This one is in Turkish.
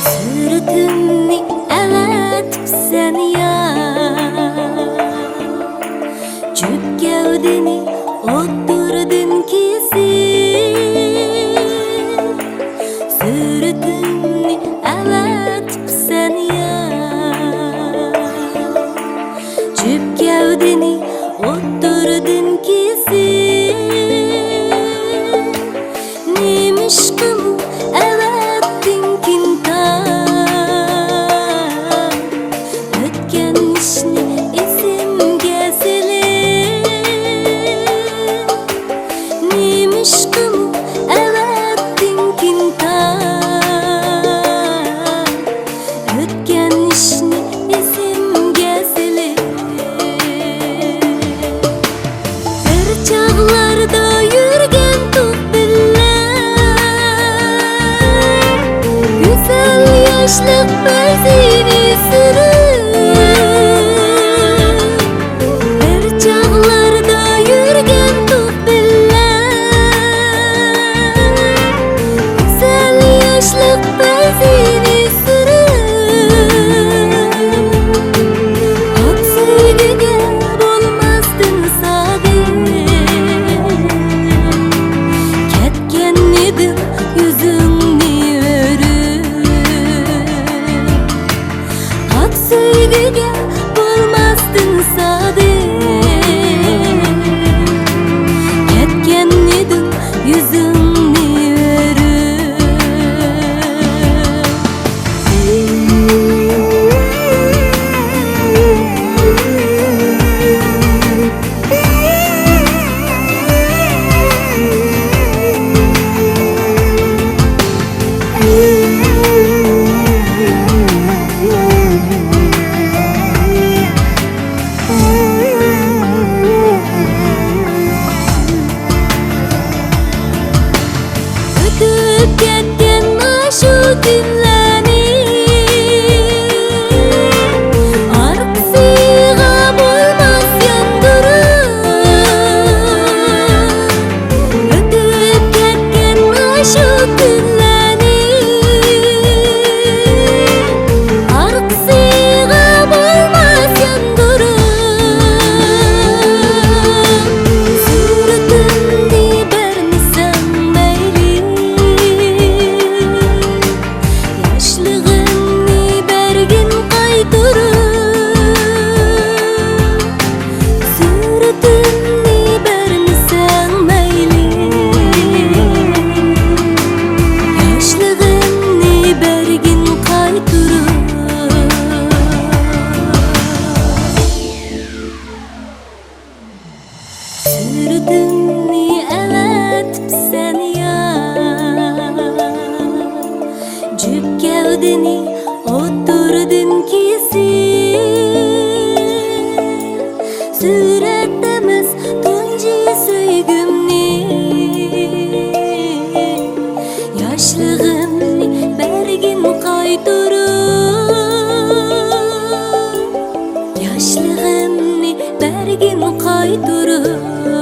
Sürtünni avatip sen ya, Cüp gövdeni otturdun kesip. Sürtünni avatip sen ya, Cüp gövdeni otturdun kesip. Nemişkim avattin kinta, yaşlık bezini sürüp, bir çağlarda yürgen tuhbiller. Güzel yaşlık bezini sürüp, ak sevgiga bolmasdın sadık. Ketken edim yüzüngni örüp, sevgiga bolmasdın sadık. Ketken edim yüzüngni örüp. Ketken aşu günlerni arqsiga bolmas yandırıp. Ötüp ketken aşu günlerni arqsiga bolmas yandırıp. Sürtünni bermisan meyli, yaşlığını bergin qaytırıp. Sürtünni bermisan meyli, yaşlığını bergin qaytırıp. Sürtünni avatip sen ya, Cüp gövdeni otturdun kesip. Suratdamiz tunji söygümni, yaşlığını bergin qaytırıp. Yaşlığını bergin qaytırıp.